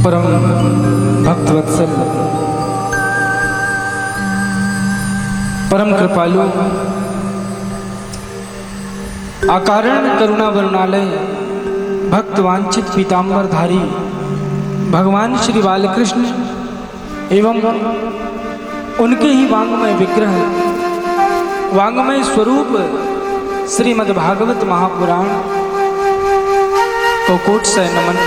परम भक्तवत्सल परम कृपालु अकारण करुणा वरुणालय भक्त वांछित पीताम्बरधारी भगवान श्री बालकृष्ण एवं उनके ही वांगमय विग्रह वांगमय स्वरूप श्रीमद्भागवत महापुराण को कोट से नमन।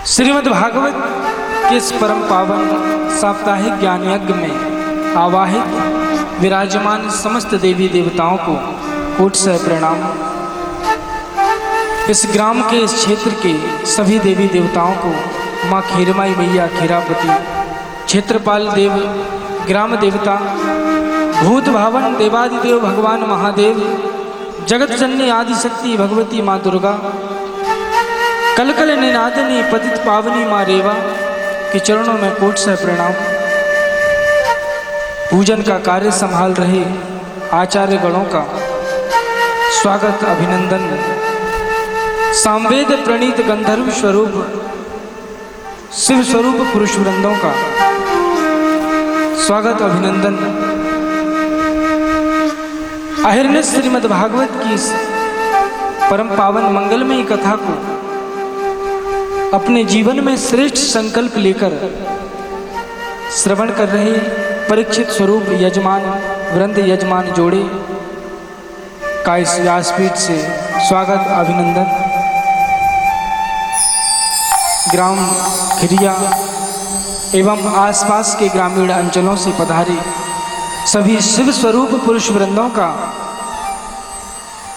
श्रीमद्भागवत के इस परम पावन साप्ताहिक ज्ञान यज्ञ में आवाहित विराजमान समस्त देवी देवताओं को कोट से प्रणाम। इस ग्राम के इस क्षेत्र के सभी देवी देवताओं को माँ खीरमाई मैया खीरापति, क्षेत्रपाल देव, ग्राम देवता, भूत भावन देवादिदेव भगवान महादेव, जगत जननी आदिशक्ति भगवती माँ दुर्गा, कल कल निनादिनी पतित पावनी माँ रेवा के चरणों में कोट से प्रणाम। पूजन का कार्य संभाल रहे आचार्य गणों का स्वागत अभिनंदन। सामवेद प्रणीत गंधर्व स्वरूप शिव स्वरूप पुरुष वृंदों का स्वागत अभिनंदन। अहिर्निश श्रीमद्भागवत की इस परम पावन मंगलमयी कथा को अपने जीवन में श्रेष्ठ संकल्प लेकर श्रवण कर रहे परीक्षित स्वरूप यजमान वृंद यजमान जोड़े का इस व्यासपीठ से स्वागत अभिनंदन। ग्राम खिरिया एवं आसपास के ग्रामीण अंचलों से पधारे सभी शिव स्वरूप पुरुष वृंदों का,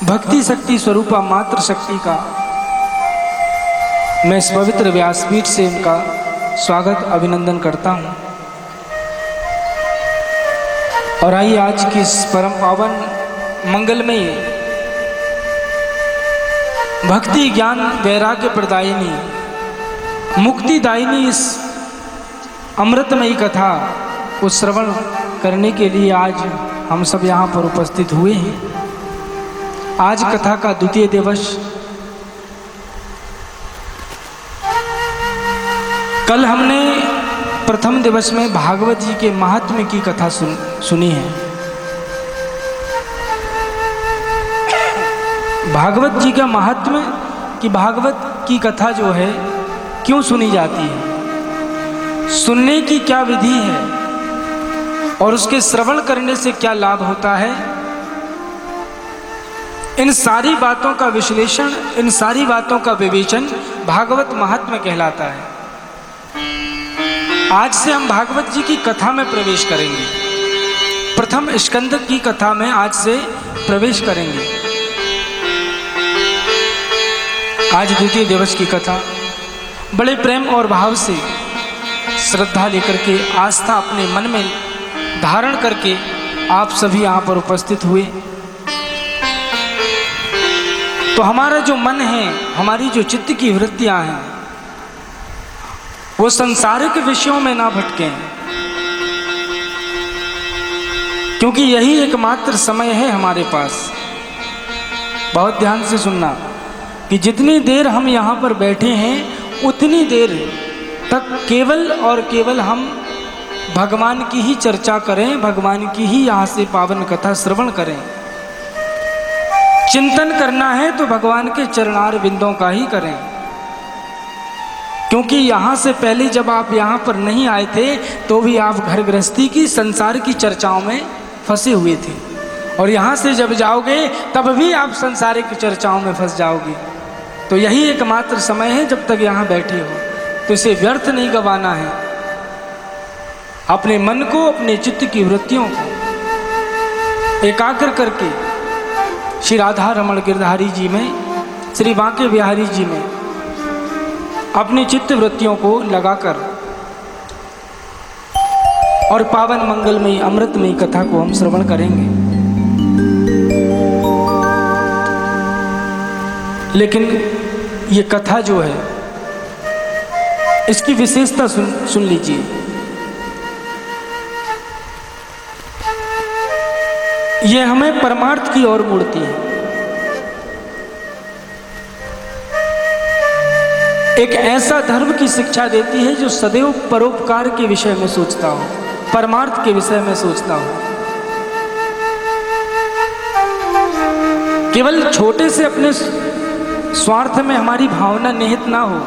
भक्ति शक्ति स्वरूपा मात्र शक्ति का मैं इस पवित्र व्यासपीठ से उनका स्वागत अभिनंदन करता हूँ। और आइए आज की इस परम पावन मंगलमयी भक्ति ज्ञान वैराग्य प्रदायिनी मुक्तिदायिनी इस अमृतमयी कथा को श्रवण करने के लिए आज हम सब यहाँ पर उपस्थित हुए हैं। आज कथा का द्वितीय दिवस। कल हमने प्रथम दिवस में भागवत जी के महात्म्य की कथा सुनी है। भागवत जी का महात्म्य कि भागवत की कथा जो है क्यों सुनी जाती है, सुनने की क्या विधि है और उसके श्रवण करने से क्या लाभ होता है, इन सारी बातों का विश्लेषण, इन सारी बातों का विवेचन भागवत महात्म्य कहलाता है। आज से हम भागवत जी की कथा में प्रवेश करेंगे। प्रथम स्कंद की कथा में आज से प्रवेश करेंगे। आज द्वितीय दिवस की कथा बड़े प्रेम और भाव से श्रद्धा लेकर के, आस्था अपने मन में धारण करके आप सभी यहाँ पर उपस्थित हुए। तो हमारा जो मन है, हमारी जो चित्त की वृत्तियाँ हैं, वो संसारिक विषयों में ना भटकें, क्योंकि यही एकमात्र समय है हमारे पास। बहुत ध्यान से सुनना कि जितनी देर हम यहाँ पर बैठे हैं उतनी देर तक केवल और केवल हम भगवान की ही चर्चा करें, भगवान की ही यहाँ से पावन कथा श्रवण करें। चिंतन करना है तो भगवान के चरणार बिंदों का ही करें, क्योंकि यहाँ से पहले जब आप यहाँ पर नहीं आए थे तो भी आप घर गृहस्थी की, संसार की चर्चाओं में फंसे हुए थे, और यहाँ से जब जाओगे तब भी आप संसारिक चर्चाओं में फंस जाओगे। तो यही एकमात्र समय है जब तक यहाँ बैठे हो, तो इसे व्यर्थ नहीं गंवाना है। अपने मन को, अपने चित्त की वृत्तियों को एकाग्र करके श्री राधा रमण गिरधारी जी में, श्री बांके बिहारी जी में अपनी चित्त वृत्तियों को लगाकर और पावन मंगलमयी अमृतमयी कथा को हम श्रवण करेंगे। लेकिन ये कथा जो है, इसकी विशेषता सुन लीजिए। ये हमें परमार्थ की ओर मोड़ती है। एक ऐसा धर्म की शिक्षा देती है जो सदैव परोपकार के विषय में सोचता हो, परमार्थ के विषय में सोचता हो। केवल छोटे से अपने स्वार्थ में हमारी भावना निहित ना हो,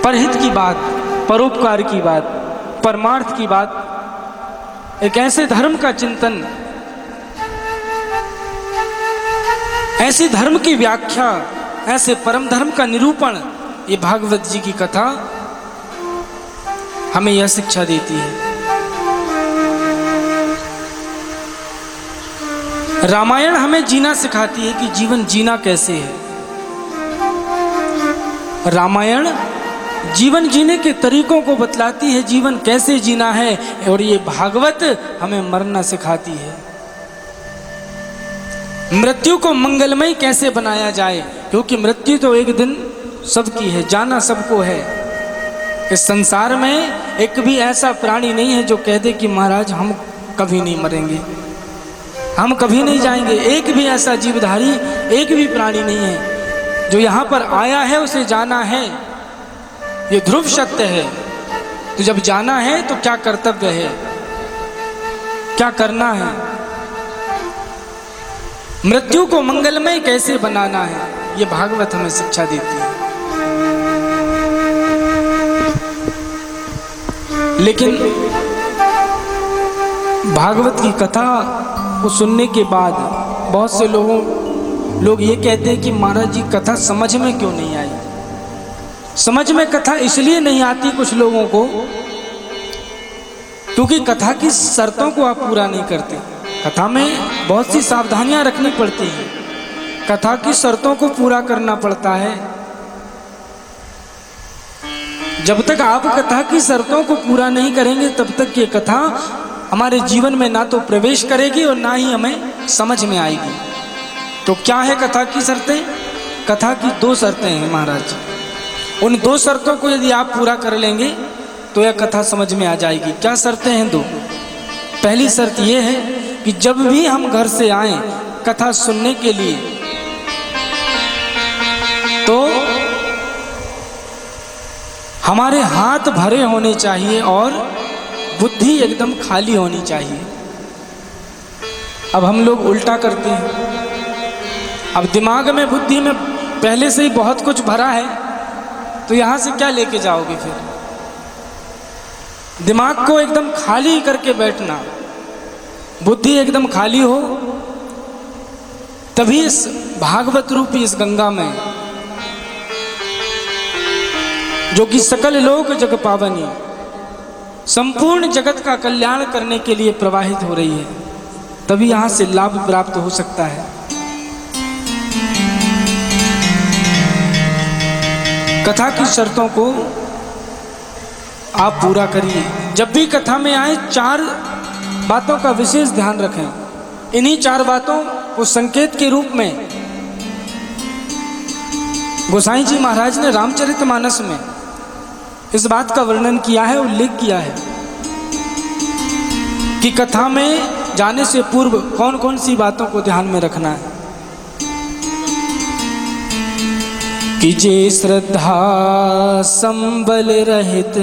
परहित की बात, परोपकार की बात, परमार्थ की बात, एक ऐसे धर्म का चिंतन, ऐसे धर्म की व्याख्या, ऐसे परम धर्म का निरूपण, ये भागवत जी की कथा हमें यह शिक्षा देती है। रामायण हमें जीना सिखाती है कि जीवन जीना कैसे है। रामायण जीवन जीने के तरीकों को बतलाती है, जीवन कैसे जीना है, और ये भागवत हमें मरना सिखाती है। मृत्यु को मंगलमय कैसे बनाया जाए, क्योंकि मृत्यु तो एक दिन सबकी है, जाना सबको है। इस संसार में एक भी ऐसा प्राणी नहीं है जो कह दे कि महाराज हम कभी नहीं मरेंगे, हम कभी नहीं जाएंगे। एक भी ऐसा जीवधारी, एक भी प्राणी नहीं है जो यहाँ पर आया है उसे जाना है। ये ध्रुव सत्य है। तो जब जाना है तो क्या कर्तव्य है, क्या करना है, मृत्यु को मंगलमय कैसे बनाना है, ये भागवत हमें शिक्षा देती है। लेकिन भागवत की कथा को सुनने के बाद बहुत से लोग ये कहते हैं कि महाराज जी कथा समझ में क्यों नहीं आई। समझ में कथा इसलिए नहीं आती कुछ लोगों को क्योंकि कथा की शर्तों को आप पूरा नहीं करते। कथा में बहुत सी सावधानियां रखनी पड़ती हैं, कथा की शर्तों को पूरा करना पड़ता है। जब तक आप कथा की शर्तों को पूरा नहीं करेंगे तब तक ये कथा हमारे जीवन में ना तो प्रवेश करेगी और ना ही हमें समझ में आएगी। तो क्या है कथा की शर्तें? कथा की 2 शर्तें हैं महाराज। उन 2 शर्तों को यदि आप पूरा कर लेंगे तो यह कथा समझ में आ जाएगी। क्या शर्तें हैं 2? पहली शर्त यह है कि जब भी हम घर से आए कथा सुनने के लिए तो हमारे हाथ भरे होने चाहिए और बुद्धि एकदम खाली होनी चाहिए। अब हम लोग उल्टा करते हैं। अब दिमाग में, बुद्धि में पहले से ही बहुत कुछ भरा है तो यहां से क्या लेके जाओगे फिर? दिमाग को एकदम खाली करके बैठना, बुद्धि एकदम खाली हो, तभी इस भागवत रूपी इस गंगा में जो कि सकल लोक जग पावनी, संपूर्ण जगत का कल्याण करने के लिए प्रवाहित हो रही है, तभी यहां से लाभ प्राप्त हो सकता है। कथा की शर्तों को आप पूरा करिए। जब भी कथा में आए 4 बातों का विशेष ध्यान रखें। इन्हीं 4 बातों को संकेत के रूप में गोसाई जी महाराज ने रामचरितमानस में इस बात का वर्णन किया है, उल्लेख किया है कि कथा में जाने से पूर्व कौन कौन सी बातों को ध्यान में रखना है। कि जे श्रद्धा संबल रहित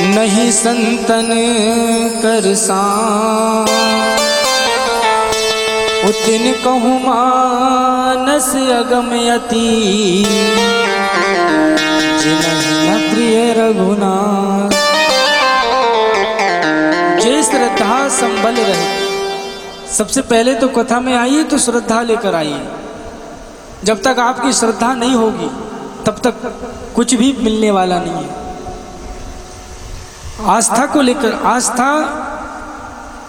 नहीं संतन कर सान, उतिन कहूँ मानस अगमयति जिनहि प्रिय रघुनाथ। जे श्रद्धा संबल रहित, सबसे पहले तो कथा में आइए तो श्रद्धा लेकर आइए। जब तक आपकी श्रद्धा नहीं होगी तब तक कुछ भी मिलने वाला नहीं है। आस्था को लेकर, आस्था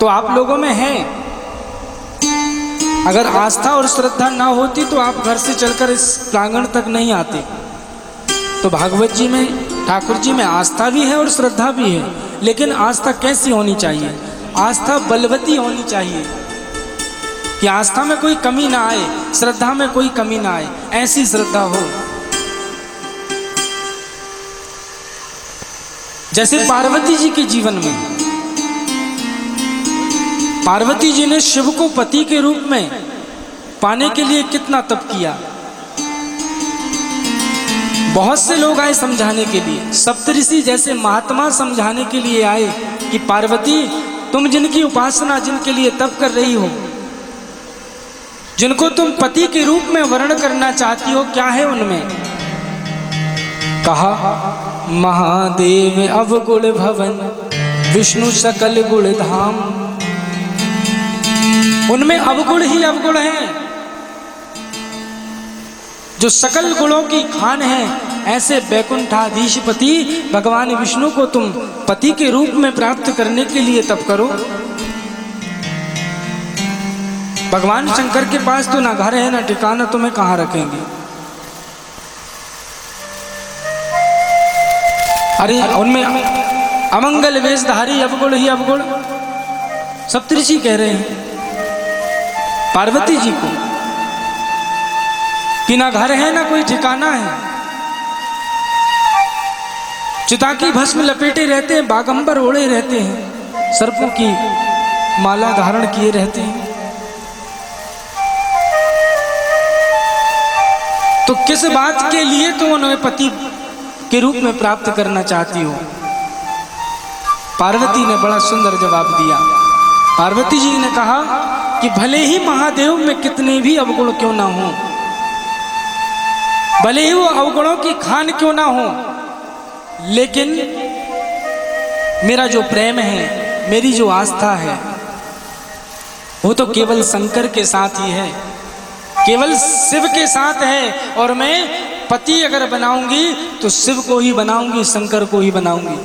तो आप लोगों में है। अगर आस्था और श्रद्धा ना होती तो आप घर से चलकर इस प्रांगण तक नहीं आते। तो भागवत जी में, ठाकुर जी में आस्था भी है और श्रद्धा भी है, लेकिन आस्था कैसी होनी चाहिए? आस्था बलवती होनी चाहिए कि आस्था में कोई कमी ना आए, श्रद्धा में कोई कमी ना आए, ऐसी श्रद्धा हो। जैसे पार्वती जी के जीवन में, पार्वती जी ने शिव को पति के रूप में पाने के लिए कितना तप किया। बहुत से लोग आए समझाने के लिए, सप्तऋषि जैसे महात्मा समझाने के लिए आए कि पार्वती तुम जिनकी उपासना, जिनके लिए तप कर रही हो, जिनको तुम पति के रूप में वर्ण करना चाहती हो, क्या है उनमें? कहा महादेव अवगुण भवन विष्णु सकल गुण धाम। उनमें अवगुण ही अवगुण है, जो सकल गुणों की खान है। ऐसे बैकुंठाधीशपति भगवान विष्णु को तुम पति के रूप में प्राप्त करने के लिए तप करो। भगवान शंकर के पास तो ना घर है ना ठिकाना, तुम्हें कहां रखेंगे? अरे उनमें अमंगल वेशधारी अवगुण ही अवगुण। सप्तऋषि कह रहे हैं पार्वती जी को कि ना घर है ना कोई ठिकाना है, चिता की भस्म लपेटे रहते हैं, बागंबर ओढ़े रहते हैं, सर्पों की माला धारण किए रहते हैं। तो किस बात के लिए तुम उन्हें पति के रूप में प्राप्त करना चाहती हो? पार्वती ने बड़ा सुंदर जवाब दिया। पार्वती जी ने कहा कि भले ही महादेव में कितने भी अवगुण क्यों ना हो, भले ही वो अवगुणों की खान क्यों ना हो, लेकिन मेरा जो प्रेम है, मेरी जो आस्था है, वो तो केवल शंकर के साथ ही है, केवल शिव के साथ है। और मैं पति अगर बनाऊंगी तो शिव को ही बनाऊंगी, शंकर को ही बनाऊंगी,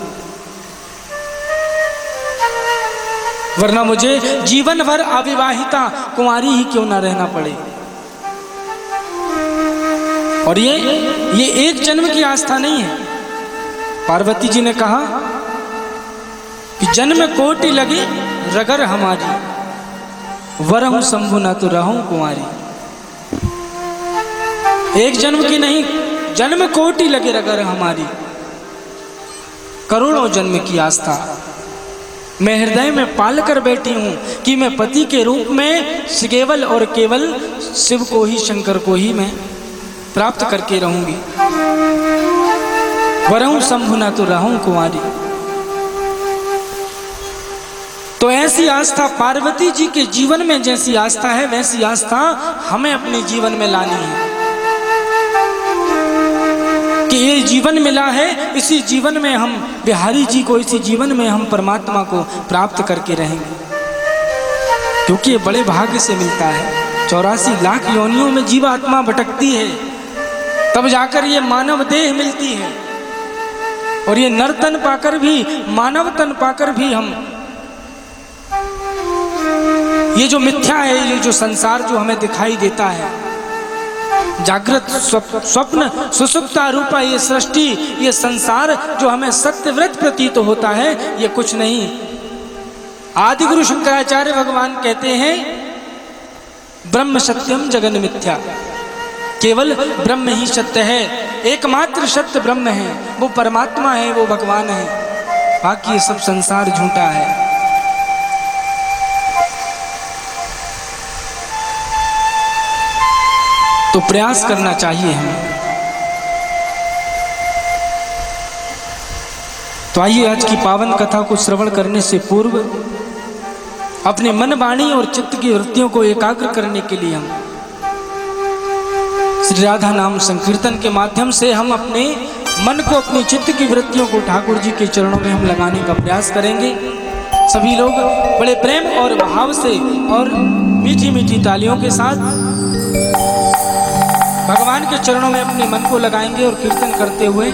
वरना मुझे जीवन भर अविवाहिता कुंवारी ही क्यों ना रहना पड़े। और ये एक जन्म की आस्था नहीं है। पार्वती जी ने कहा कि जन्म कोटि लगी रगर हमारी, वरहूं शंभु न तो रहूं कुंवारी। एक जन्म की नहीं, जन्म कोटि लगे रगर हमारी, करोड़ों जन्म की आस्था मैं हृदय में पाल कर बैठी हूं कि मैं पति के रूप में केवल और केवल शिव को ही, शंकर को ही मैं प्राप्त करके रहूंगी। वरहूं शंभु न तो रहूं कुंवारी। तो ऐसी आस्था पार्वती जी के जीवन में जैसी आस्था है, वैसी आस्था हमें अपने जीवन में लानी है कि ये जीवन मिला है, इसी जीवन में हम बिहारी जी को, इसी जीवन में हम परमात्मा को प्राप्त करके रहेंगे, क्योंकि ये बड़े भाग्य से मिलता है। 84 लाख योनियों में जीवात्मा भटकती है, तब जाकर ये मानव देह मिलती है। और ये नर तन पाकर भी, मानव तन पाकर भी हम, ये जो मिथ्या है, ये जो संसार जो हमें दिखाई देता है, जागृत स्वप्न सुसुप्ता रूपा ये सृष्टि, ये संसार जो हमें सत्यव्रत प्रतीत होता है, ये कुछ नहीं। आदि गुरु शंकराचार्य भगवान कहते हैं ब्रह्म सत्यम जगन मिथ्या, केवल ब्रह्म ही सत्य है, एकमात्र सत्य ब्रह्म है, वो परमात्मा है, वो भगवान है, बाकी ये सब संसार झूठा है। तो प्रयास करना चाहिए हमें। तो आइए आज की पावन कथा को श्रवण करने से पूर्व अपने मन, वाणी और चित्त की वृत्तियों को एकाग्र करने के लिए हम श्री राधा नाम संकीर्तन के माध्यम से हम अपने मन को, अपनी चित्त की वृत्तियों को ठाकुर जी के चरणों में हम लगाने का प्रयास करेंगे। सभी लोग बड़े प्रेम और भाव से और मीठी मीठी तालियों के साथ भगवान के चरणों में अपने मन को लगाएंगे और कीर्तन करते हुए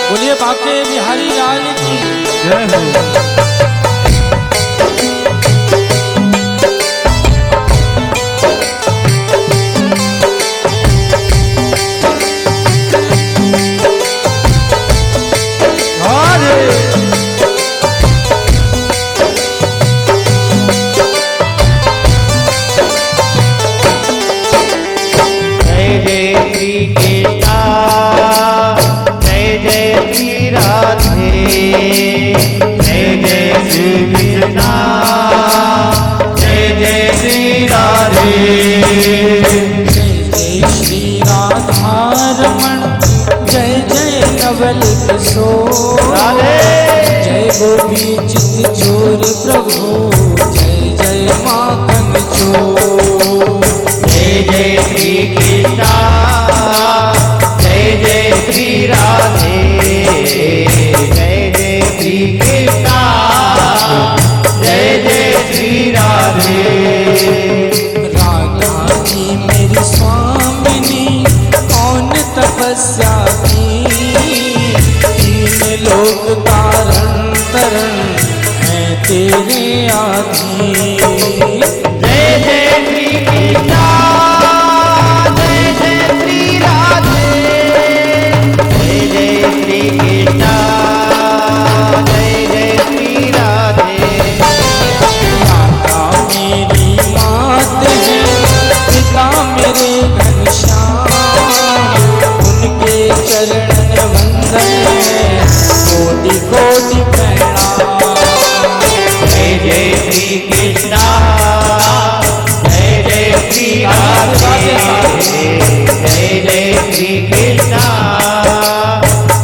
बोलिए बाके बिहारी लाल की जय हो। जय जय श्री राधे। वो भी चित चोर प्रभु, जय जय माखन चोर। जय जय श्री कृष्णा, जय जय श्री राधे, जय जय श्री कृष्णा, जय जय श्री राधे। राधा जी मेरी स्वामिनी, कौन तपस्या की, तीन लोक तारण तरण है तेरे आधीन। जय जय श्री कृष्णा, जय जय श्री राधे, जय जय श्री कृष्णा, जय जय श्री राधे। माता मेरी मात है, पिता मेरे घनश्याम, उनके चरणन वंदन है, कोटि कोटि प्रणाम। जय जय श्री कृष्णा, जय जय श्री राधे, जय जय श्री कृष्णा,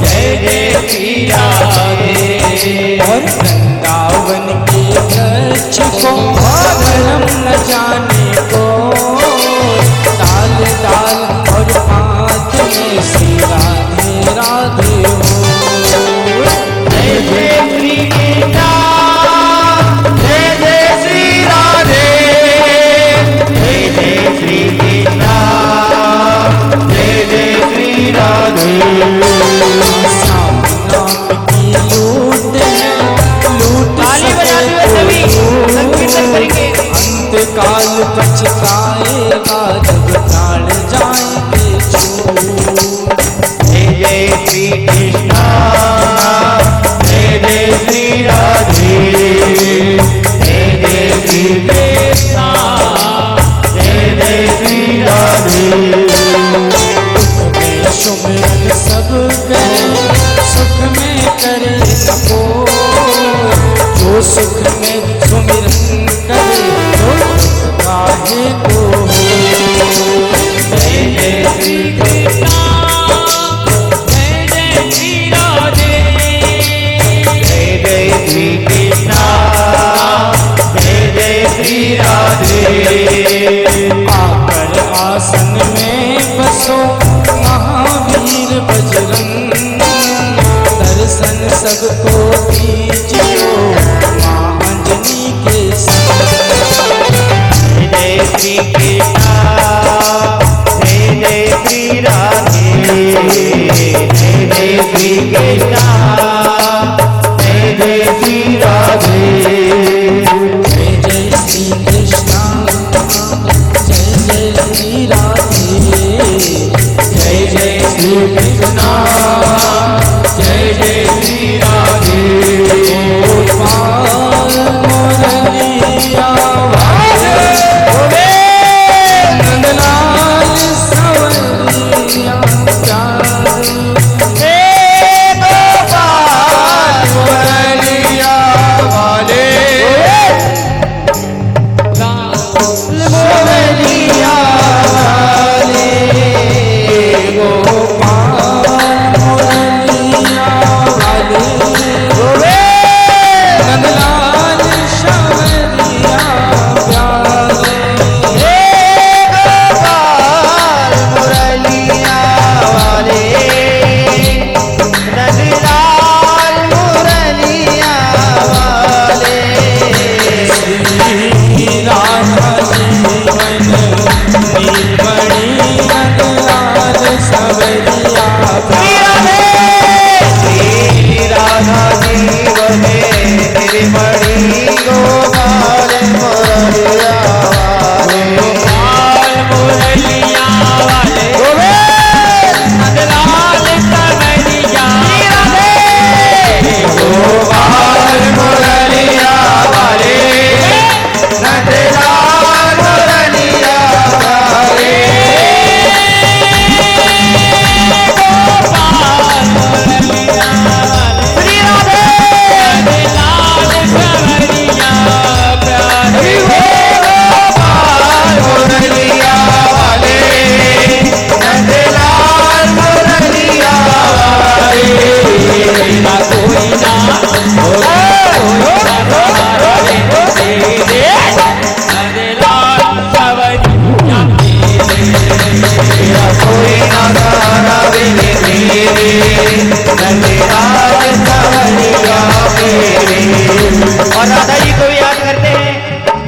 जय जय श्री राधे। और वृंदावन के वृक्ष को धर्म न जाने को, डाल डाल और हाथ में श्री राधे राधे हो। जय जय श्री कृष्णा, जय जय श्री राधे, जय जय श्री कृष्णा, जय जय श्री राधे। श्याम नाम की लूट है, लूट ताली बजाते हुए सभी संकीर्तन करेंगे। अंतकाल पछताएगा जब प्राण जाएंगे छूट। जय जय श्री कृष्णा, जय जय श्री राधे, जय जय श्री कृष्णा, जय जय श्री राधे। दुख में सुमिरन सब करे, सुख में करे सको, जो सुख में सुमिरन करे तो दुख काहे को हो। जय जय श्री कृष्णा, जय जय श्री राधे, जय जय श्री कृष्णा, जय जय श्री राधे। आकर आसन में बसो महावीर बजरंग, दर्शन सबको दीजियो,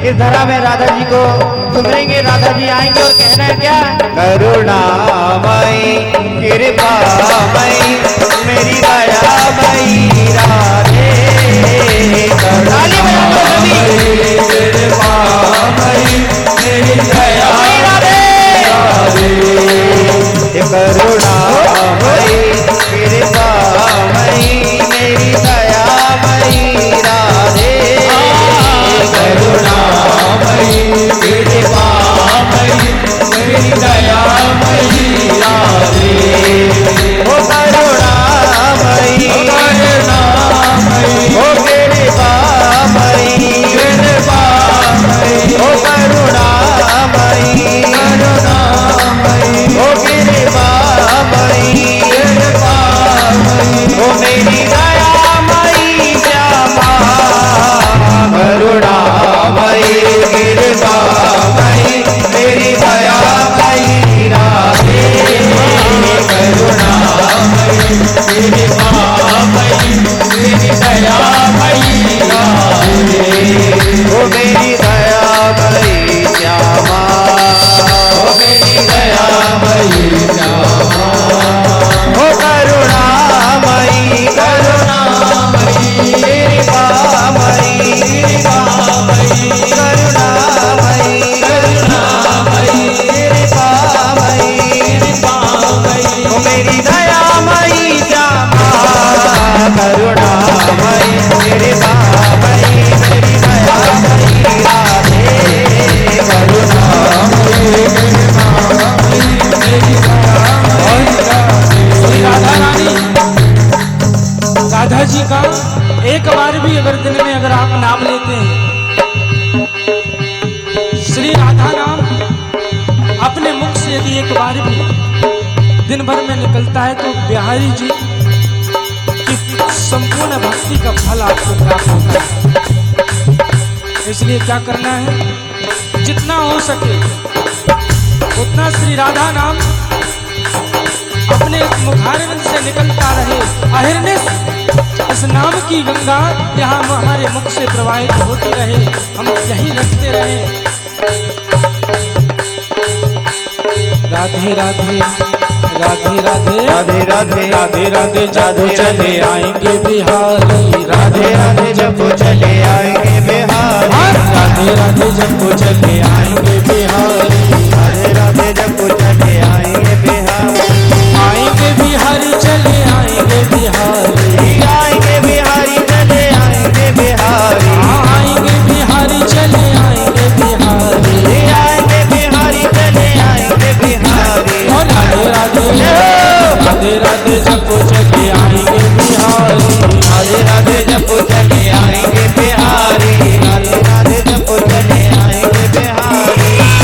इस धरा में राधा जी को सुमरेंगे। राधा जी आएंगे और कहना है क्या? करुणामयी कृपामयी मेरी दयामयी राधे। ताली बजा दो सभी। कृपामयी मेरी दयामयी राधे। करुणामयी कृपामयी मेरी दयामयी राधे। करुणामयी कृपामयी मेरी दयामयी राधे। ओ करुणामयी करुणामयी ओ कृपामयी कृपामयी ओ करुणामयी करुणामयी ओ कृपामयी कृपामयी ओ मेरी दयामयी श्यामा। करुणामयी कृपामयी मेरी दयामयी राधे। करुणामयी कृपामयी मेरी दयामयी राधे। ओ मेरी दयामयी श्यामा। ओ मेरी दयामयी श्यामा। ओ करुणामयी करुणामयी कृपामयी कृपामयी करुणामयी करुणामयी कृपामयी कृपामयी ओ मेरी दयामयी श्यामा। करुणामयी कृपामयी मेरी दयामयी राधे। करुणामयी कृपामयी मेरी दयामयी राधे। राधा रानी राधा जी का एक बार भी अगर दिन में अगर आप नाम लेते हैं, श्री राधा नाम अपने मुख से यदि एक बार भी दिन भर में निकलता है तो बिहारी जी की संपूर्ण भक्ति का फल आपको प्राप्त होता है। इसलिए क्या करना है, जितना हो सके उतना श्री राधा नाम अपने मुखारविंद से निकलता रहे। अहिर्निश इस नाम की गंगा यहाँ हमारे मुख से प्रवाहित होती रहे, हम यही रखते रहे। राधे राधे राधे राधे राधे राधे राधे राधे जादू चले आएंगे बिहारी। राधे राधे जब वो चले आएंगे बिहारी। राधे राधे जब वो चले आएंगे बिहारी। राधे राधे जब वो चले आएंगे बिहारी। आएंगे बिहारी चले आएंगे बिहारी। आएंगे बिहारी चले आएंगे बिहारी। आएंगे बिहारी चले आएंगे बिहारी। आएंगे बिहारी चले आएंगे बिहारी। और राधे राधे राधे राधे जब वो चले आएंगे बिहारी। राधे राधे जब वो चले आएंगे बिहारी। राधे राधे जब वो चले आएंगे बिहारी।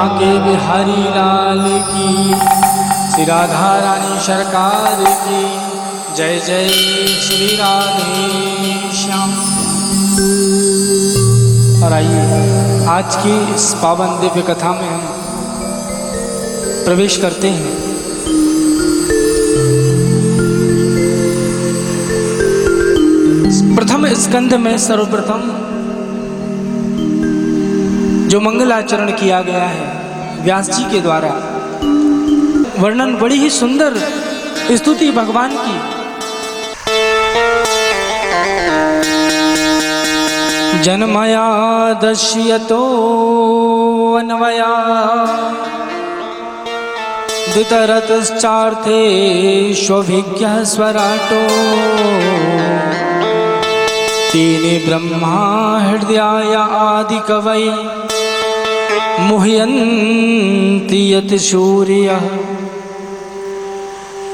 बांके बिहारी लाल की, श्री राधा रानी सरकार की जय जय श्री राधे श्याम। और आइए आज की इस पावन दिव्य कथा में हम प्रवेश करते हैं। प्रथम स्कंध में सर्वप्रथम जो मंगलाचरण किया गया है व्यास जी के द्वारा, वर्णन बड़ी ही सुंदर स्तुति भगवान की। जन्मया दश्यतो अन्वया द्वितरतश्चार्थे स्वभिज्ञः स्वराटो, तेने ब्रह्मा हृदयाय आदि कवये मुह्यन्ति यत् सूर्यः,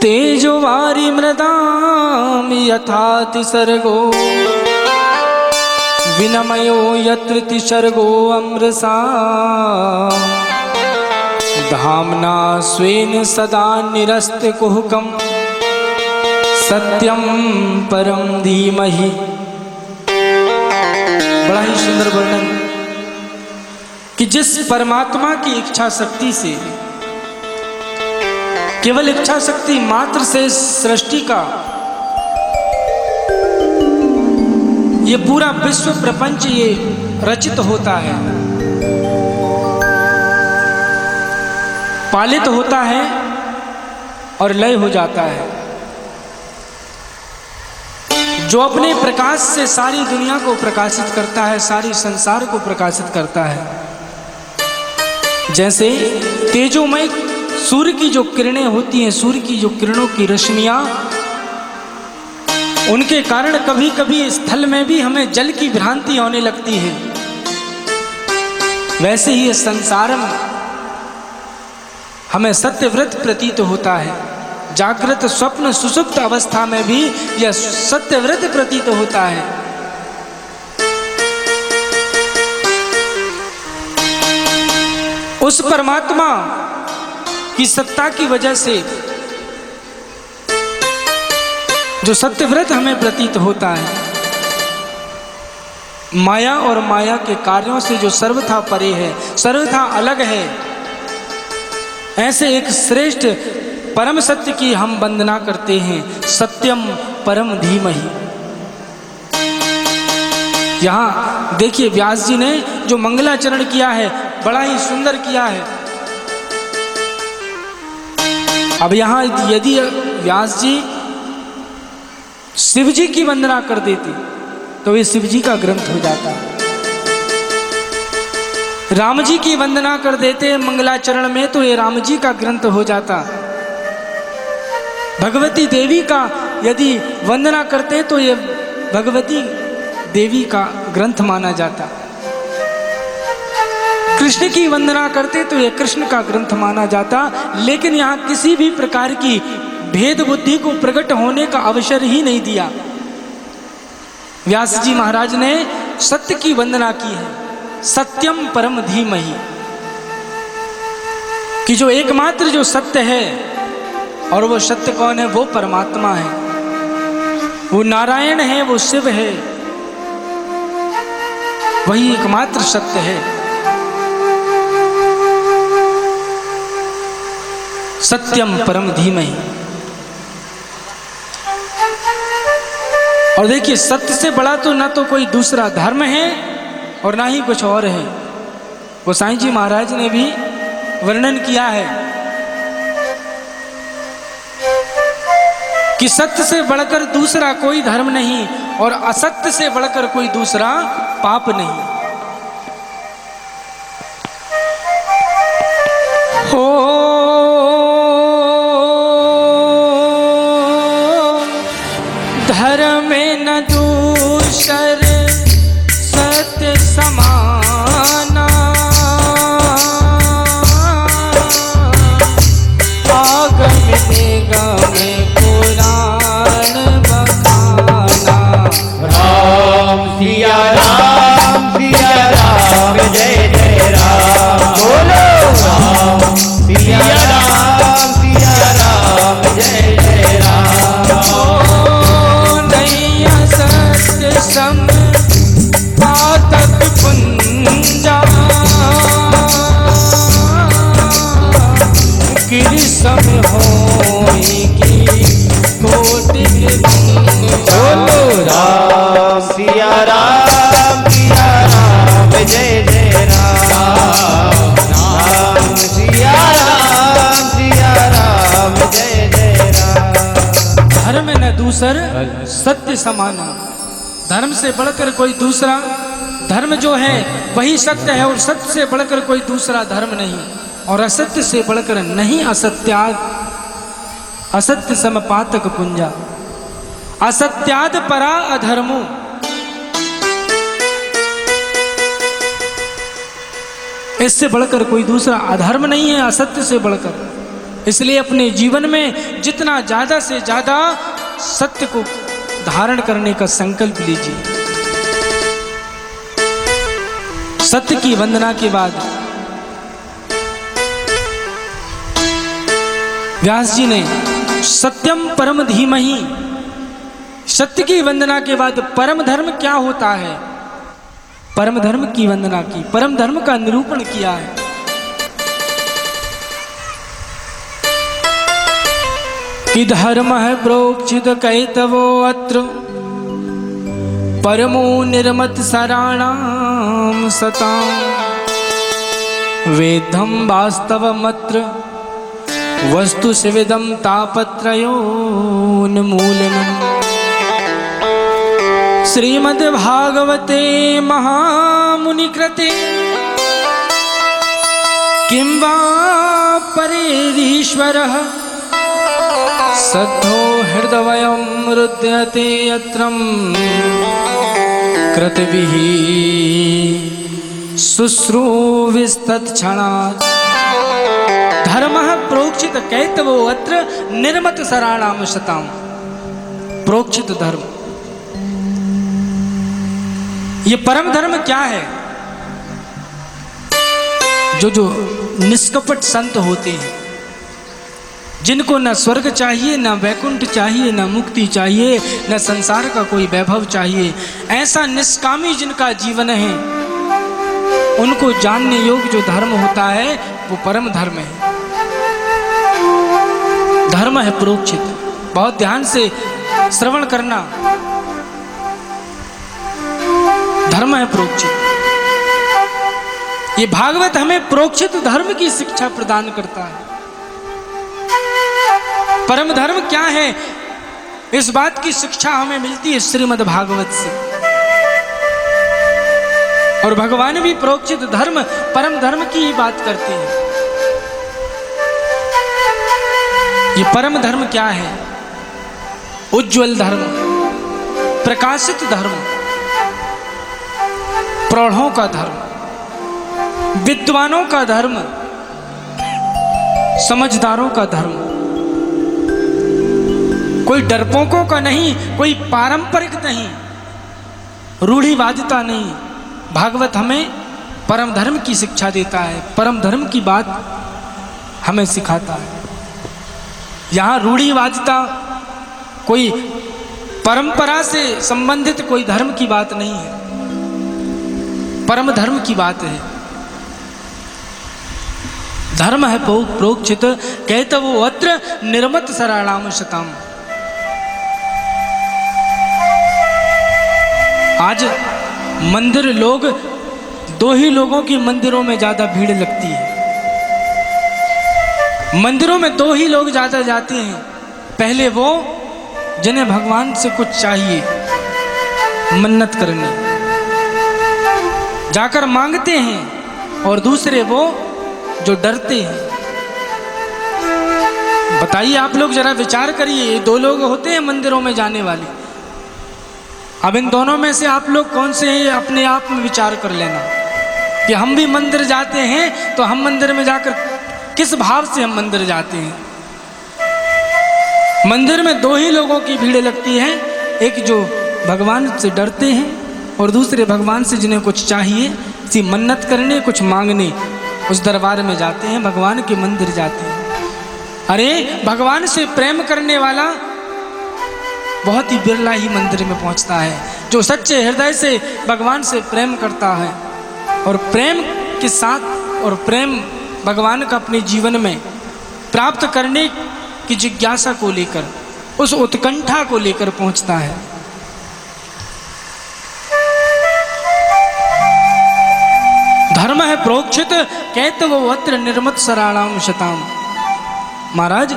तेजो वारि मृदां यथा तिसर्गो, विनमयो यत्र तिसर्गो अमृषा, धाम्ना स्वेन सदा निरस्तकुहकं सत्यं परं धीमहि। बड़ा ही सुंदर वर्णन कि जिस परमात्मा की इच्छा शक्ति से, केवल इच्छा शक्ति मात्र से सृष्टि का ये पूरा विश्व प्रपंच ये रचित होता है, पालित होता है और लय हो जाता है। जो अपने प्रकाश से सारी दुनिया को प्रकाशित करता है, सारी संसार को प्रकाशित करता है। जैसे तेजोमय सूर्य की जो किरणें होती हैं, सूर्य की जो किरणों की रश्मियां, उनके कारण कभी कभी स्थल में भी हमें जल की भ्रांति होने लगती है। वैसे ही इस संसार में हमें सत्यव्रत प्रतीत होता है। जागृत स्वप्न सुषुप्त अवस्था में भी यह सत्यव्रत प्रतीत होता है। उस परमात्मा की सत्ता की वजह से जो सत्यव्रत हमें प्रतीत होता है, माया और माया के कार्यों से जो सर्वथा परे है, सर्वथा अलग है, ऐसे एक श्रेष्ठ परम सत्य की हम वंदना करते हैं। सत्यम परम धीमहि। यहाँ देखिए व्यास जी ने जो मंगलाचरण किया है बड़ा ही सुंदर किया है। अब यहाँ यदि व्यास जी शिव जी की वंदना कर देते तो ये शिव जी का ग्रंथ हो जाता। राम जी की वंदना कर देते मंगलाचरण में तो ये राम जी का ग्रंथ हो जाता। भगवती देवी का यदि वंदना करते तो ये भगवती देवी का ग्रंथ माना जाता। कृष्ण की वंदना करते तो ये कृष्ण का ग्रंथ माना जाता। लेकिन यहाँ किसी भी प्रकार की भेद बुद्धि को प्रकट होने का अवसर ही नहीं दिया। व्यास जी महाराज ने सत्य की वंदना की है। सत्यम परम धीमहि, कि जो एकमात्र जो सत्य है, और वो सत्य कौन है? वो परमात्मा है, वो नारायण है, वो शिव है, वही एकमात्र सत्य है। सत्यम परम धीमहि। और देखिए सत्य से बड़ा तो ना तो कोई दूसरा धर्म है और ना ही कुछ और है। गोसाई जी महाराज ने भी वर्णन किया है कि सत्य से बढ़कर दूसरा कोई धर्म नहीं और असत्य से बढ़कर कोई दूसरा पाप नहीं। हो धर्म में न दूसर सत्य समाना, आगम निगम पुराण बखाना। राम सिया राम सत्य समाना। धर्म से बढ़कर कोई दूसरा धर्म जो है वही सत्य है, और सत्य से बढ़कर कोई दूसरा धर्म नहीं, और असत्य से बढ़कर नहीं असत्याद। असत्य समपातक पुंजा, असत्याद परा अधर्मो। इससे बढ़कर कोई दूसरा अधर्म नहीं है, असत्य से बढ़कर। इसलिए अपने जीवन में जितना ज्यादा से ज्यादा सत्य को धारण करने का संकल्प लीजिए। सत्य की वंदना के बाद व्यास जी ने सत्यम परम धीमहि, सत्य की वंदना के बाद परम धर्म क्या होता है, परम धर्म की वंदना की, परम धर्म का निरूपण किया है। कि धर्म है प्रोक्षित कैतवो अत्र, परमो निर्मत सराणाम सताम, वेदम वास्तवमत्र वस्तु शिविदम तापत्रयोन्मूलनम्। श्रीमद्भागवते महामुनिकृते किं वा परेरीश्वरः, सद्धो हृदयं रुद्यते यत्रं कृतभिः शुश्रूविस्तत्क्षणात्। धर्मः प्रोक्षित कैतवो अत्र निर्मत सराणाम शताम। प्रोक्षित धर्म, ये परम धर्म क्या है? जो निष्कपट संत होते हैं, जिनको न स्वर्ग चाहिए, न वैकुंठ चाहिए, न मुक्ति चाहिए, न संसार का कोई वैभव चाहिए, ऐसा निष्कामी जिनका जीवन है, उनको जानने योग्य जो धर्म होता है वो परम धर्म है। धर्म है प्रोक्षित। बहुत ध्यान से श्रवण करना। धर्म है प्रोक्षित। ये भागवत हमें प्रोक्षित धर्म की शिक्षा प्रदान करता है। परम धर्म क्या है, इस बात की शिक्षा हमें मिलती है श्रीमद् भागवत से। और भगवान भी प्रोक्षित धर्म, परम धर्म की ही बात करते हैं। ये परम धर्म क्या है? उज्ज्वल धर्म, प्रकाशित धर्म, प्रौढ़ों का धर्म, विद्वानों का धर्म, समझदारों का धर्म। कोई डरपोकों का नहीं, कोई पारंपरिक नहीं, रूढ़िवादिता नहीं। भागवत हमें परम धर्म की शिक्षा देता है, परम धर्म की बात हमें सिखाता है। यहाँ रूढ़िवादिता, कोई परंपरा से संबंधित कोई धर्म की बात नहीं है, परम धर्म की बात है। धर्म है प्रोक्षित कैतवो अत्र निर्मत सराणाम शताम। आज मंदिर लोग, दो ही लोगों की मंदिरों में ज्यादा भीड़ लगती है। मंदिरों में दो ही लोग ज्यादा जाते हैं। पहले वो जिन्हें भगवान से कुछ चाहिए, मन्नत करनी, जाकर मांगते हैं, और दूसरे वो जो डरते हैं। बताइए, आप लोग जरा विचार करिए, ये दो लोग होते हैं मंदिरों में जाने वाले। अब इन दोनों में से आप लोग कौन से हैं, अपने आप में विचार कर लेना कि हम भी मंदिर जाते हैं तो हम मंदिर में जाकर किस भाव से हम मंदिर जाते हैं। मंदिर में दो ही लोगों की भीड़ लगती है, एक जो भगवान से डरते हैं और दूसरे भगवान से जिन्हें कुछ चाहिए, सी मन्नत करने, कुछ मांगने, उस दरबार में जाते हैं, भगवान के मंदिर जाते हैं। अरे भगवान से प्रेम करने वाला बहुत ही बिरला ही मंदिर में पहुंचता है। जो सच्चे हृदय से भगवान से प्रेम करता है और प्रेम के साथ, और प्रेम भगवान का अपने जीवन में प्राप्त करने की जिज्ञासा को लेकर, उस उत्कंठा को लेकर पहुंचता है। धर्म है प्रोक्षित कैतवो अत्र निर्मत सराणाम शताम। महाराज,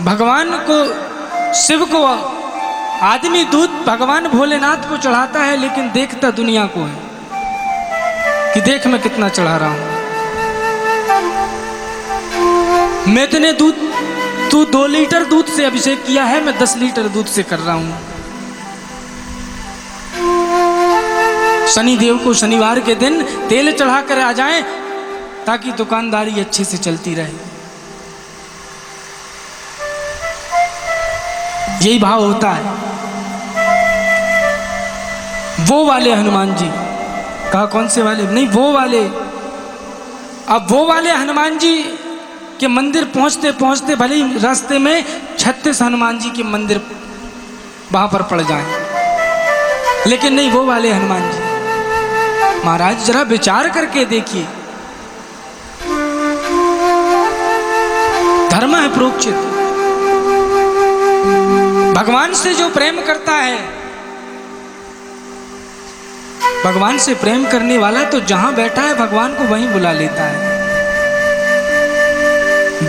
भगवान को, शिव को आदमी दूध भगवान भोलेनाथ को चढ़ाता है, लेकिन देखता दुनिया को है कि देख मैं कितना चढ़ा रहा हूं। मैं इतने दूध, तू 2 लीटर दूध से अभिषेक किया है, मैं 10 लीटर दूध से कर रहा हूं। शनिदेव को शनिवार के दिन तेल चढ़ा कर आ जाएं ताकि दुकानदारी अच्छे से चलती रहे। यही भाव होता है। वो वाले हनुमान जी, कहा कौन से वाले? नहीं, वो वाले। अब वो वाले हनुमान जी के मंदिर पहुंचते पहुंचते भले ही रास्ते में 36 हनुमान जी के मंदिर वहां पर पड़ जाएं, लेकिन नहीं वो वाले हनुमान जी। महाराज जरा विचार करके देखिए, धर्म है प्रोक्षित। भगवान से जो प्रेम करता है, भगवान से प्रेम करने वाला तो जहां बैठा है भगवान को वहीं बुला लेता है।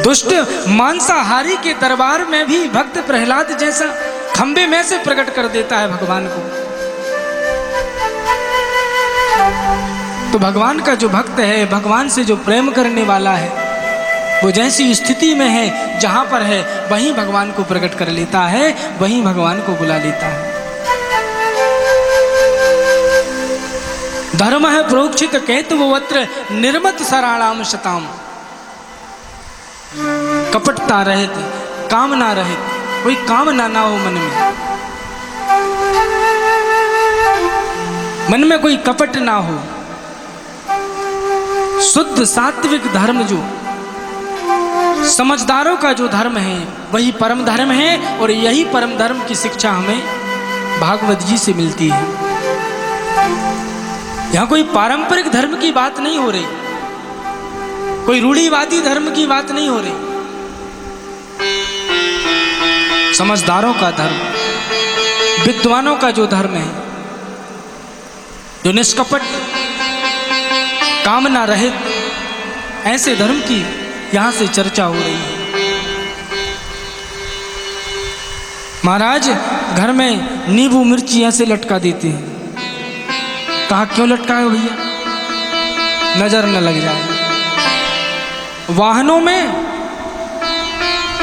दुष्ट मांसाहारी के दरबार में भी भक्त प्रहलाद जैसा खंबे में से प्रकट कर देता है भगवान को। तो भगवान का जो भक्त है, भगवान से जो प्रेम करने वाला है, वो जैसी स्थिति में है, जहां पर है वहीं भगवान को प्रकट कर लेता है, वहीं भगवान को बुला लेता है। धर्म है प्रोक्षित कैतवोऽत्र निर्मत सराणाम शताम। कपटता रहित, कामना रहित, कोई कामना ना हो मन में, मन में कोई कपट ना हो। शुद्ध सात्विक धर्म, जो समझदारों का जो धर्म है, वही परम धर्म है। और यही परम धर्म की शिक्षा हमें भागवत जी से मिलती है। यहां कोई पारंपरिक धर्म की बात नहीं हो रही, कोई रूढ़िवादी धर्म की बात नहीं हो रही। समझदारों का धर्म, विद्वानों का जो धर्म है, जो निष्कपट, कामना रहित, ऐसे धर्म की यहां से चर्चा हो रही है। महाराज घर में नींबू मिर्ची ऐसे लटका देते हैं। कहा क्यों लटकाए भैया? नजर न लग जाए। वाहनों में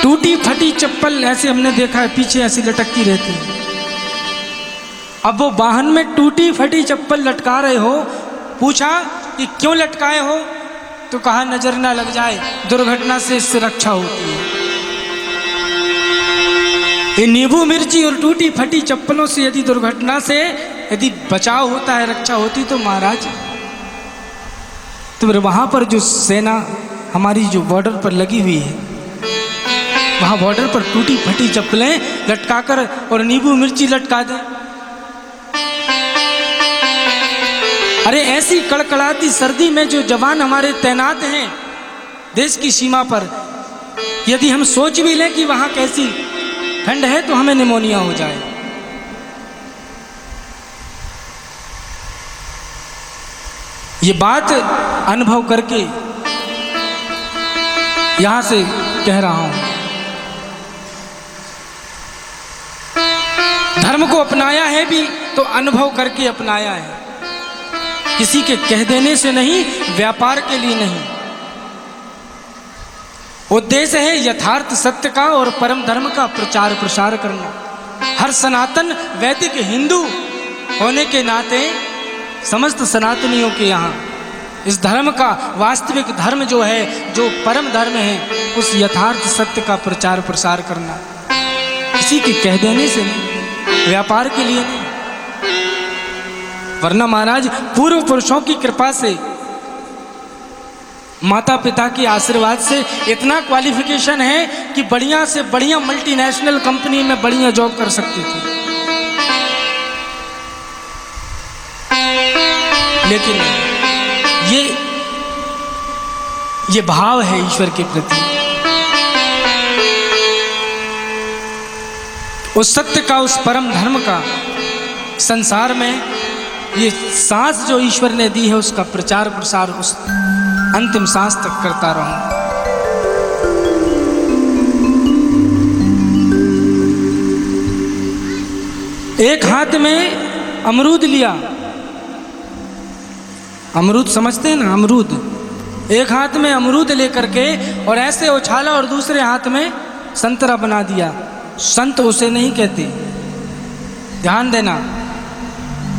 टूटी फटी चप्पल ऐसे हमने देखा है, पीछे ऐसी लटकती रहती है। अब वो वाहन में टूटी फटी चप्पल लटका रहे हो, पूछा कि क्यों लटकाए हो? तो कहा नजर ना लग जाए, दुर्घटना से इससे रक्षा होती है। ये नींबू मिर्ची और टूटी फटी चप्पलों से यदि दुर्घटना से यदि बचाव होता है, रक्षा होती, तो महाराज तो फिर वहां पर जो सेना हमारी जो बॉर्डर पर लगी हुई है, वहां बॉर्डर पर टूटी फटी चप्पलें लटकाकर और नींबू मिर्ची लटका दें। अरे ऐसी कड़कड़ाती सर्दी में जो जवान हमारे तैनात हैं देश की सीमा पर, यदि हम सोच भी लें कि वहां कैसी ठंड है तो हमें निमोनिया हो जाए। ये बात अनुभव करके यहां से कह रहा हूं। धर्म को अपनाया है भी तो अनुभव करके अपनाया है, किसी के कह देने से नहीं, व्यापार के लिए नहीं। उद्देश्य है यथार्थ सत्य का और परम धर्म का प्रचार प्रसार करना। हर सनातन वैदिक हिंदू होने के नाते समस्त सनातनियों के यहाँ इस धर्म का वास्तविक धर्म जो है, जो परम धर्म है, उस यथार्थ सत्य का प्रचार प्रसार करना, किसी के कह देने से नहीं, व्यापार के लिए नहीं। वरना महाराज पूर्व पुरुषों की कृपा से, माता पिता के आशीर्वाद से इतना क्वालिफिकेशन है कि बढ़िया से बढ़िया मल्टीनेशनल कंपनी में बढ़िया जॉब कर सकती थी। लेकिन ये भाव है ईश्वर के प्रति, उस सत्य का, उस परम धर्म का संसार में ये सांस जो ईश्वर ने दी है उसका प्रचार प्रसार उस अंतिम सांस तक करता रहूं। एक हाथ में अमरूद लिया, अमरूद समझते हैं ना, अमरूद, एक हाथ में अमरूद लेकर के और ऐसे उछाला और दूसरे हाथ में संतरा बना दिया। संत उसे नहीं कहते, ध्यान देना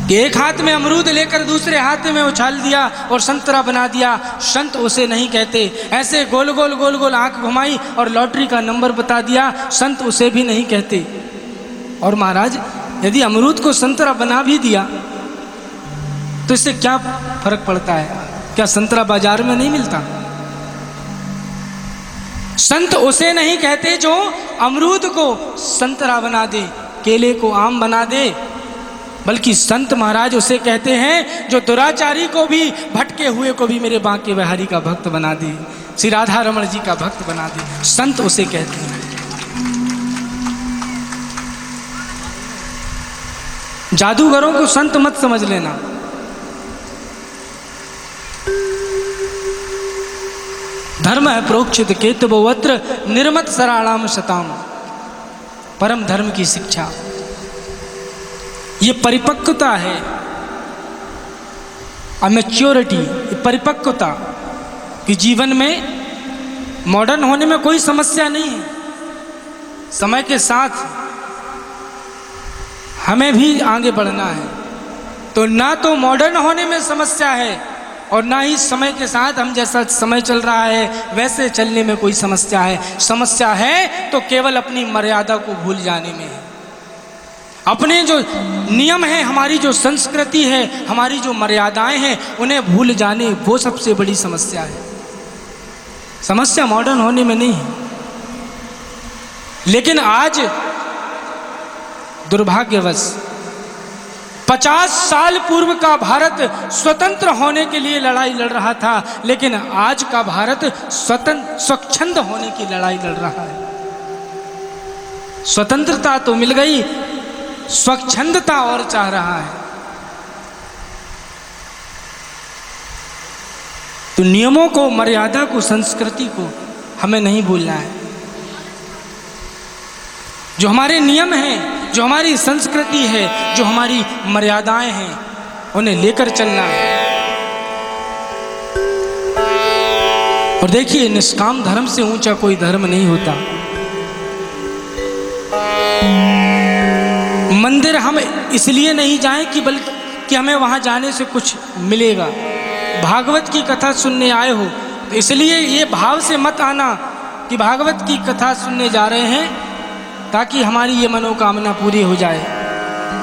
कि एक हाथ में अमरूद लेकर दूसरे हाथ में उछाल दिया और संतरा बना दिया, संत उसे नहीं कहते। ऐसे गोल गोल गोल गोल आंख घुमाई और लॉटरी का नंबर बता दिया, संत उसे भी नहीं कहते। और महाराज यदि अमरूद को संतरा बना भी दिया तो इससे क्या फर्क पड़ता है? क्या संतरा बाजार में नहीं मिलता? संत उसे नहीं कहते जो अमरूद को संतरा बना दे, केले को आम बना दे, बल्कि संत महाराज उसे कहते हैं जो दुराचारी को भी, भटके हुए को भी मेरे बांके बिहारी का भक्त बना दे, श्री राधा रमण जी का भक्त बना दे, संत उसे कहते हैं। जादूगरों को संत मत समझ लेना। धर्म है प्रोक्षित केतुवत्र निर्मत सराणाम शताम, परम धर्म की शिक्षा, ये परिपक्वता है, मैच्योरिटी, परिपक्वता कि जीवन में मॉडर्न होने में कोई समस्या नहीं है। समय के साथ हमें भी आगे बढ़ना है, तो ना तो मॉडर्न होने में समस्या है और ना ही समय के साथ हम जैसा समय चल रहा है वैसे चलने में कोई समस्या है। समस्या है तो केवल अपनी मर्यादा को भूल जाने में है। अपने जो नियम हैं, हमारी जो संस्कृति है, हमारी जो मर्यादाएं हैं, उन्हें भूल जाने, वो सबसे बड़ी समस्या है। समस्या मॉडर्न होने में नहीं है। लेकिन आज दुर्भाग्यवश 50 साल पूर्व का भारत स्वतंत्र होने के लिए लड़ाई लड़ रहा था, लेकिन आज का भारत स्वच्छंद होने की लड़ाई लड़ रहा है। स्वतंत्रता तो मिल गई, स्वच्छंदता और चाह रहा है। तो नियमों को, मर्यादा को, संस्कृति को हमें नहीं भूलना है। जो हमारे नियम हैं, जो हमारी संस्कृति है, जो हमारी मर्यादाएं हैं, उन्हें लेकर चलना है। और देखिए, निष्काम धर्म से ऊंचा कोई धर्म नहीं होता। मंदिर हम इसलिए नहीं जाएं कि बल्कि हमें वहां जाने से कुछ मिलेगा। भागवत की कथा सुनने आए हो तो इसलिए ये भाव से मत आना कि भागवत की कथा सुनने जा रहे हैं ताकि हमारी ये मनोकामना पूरी हो जाए,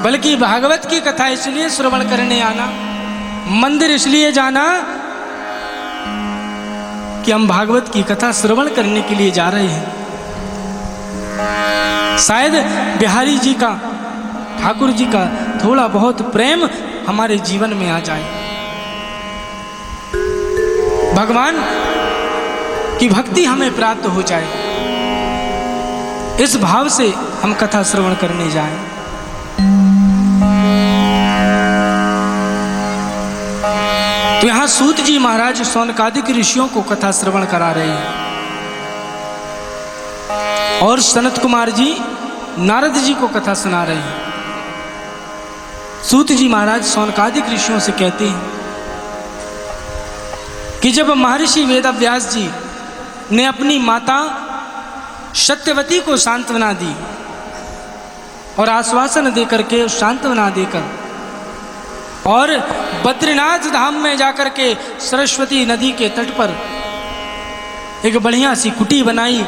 बल्कि भागवत की कथा इसलिए श्रवण करने आना, मंदिर इसलिए जाना कि हम भागवत की कथा श्रवण करने के लिए जा रहे हैं। शायद बिहारी जी का, ठाकुर जी का थोड़ा बहुत प्रेम हमारे जीवन में आ जाए, भगवान की भक्ति हमें प्राप्त हो जाए, इस भाव से हम कथा श्रवण करने जाएं। तो यहां सूत जी महाराज शौनकादिक ऋषियों को कथा श्रवण करा रहे हैं और सनत कुमार जी नारद जी को कथा सुना रहे हैं। सूत जी महाराज शौनकादिक ऋषियों से कहते हैं कि जब महर्षि वेदव्यास जी ने अपनी माता सत्यवती को सांत्वना दी और आश्वासन देकर के, सांत्वना देकर, और बद्रीनाथ धाम में जाकर के सरस्वती नदी के तट पर एक बढ़िया सी कुटी बनाई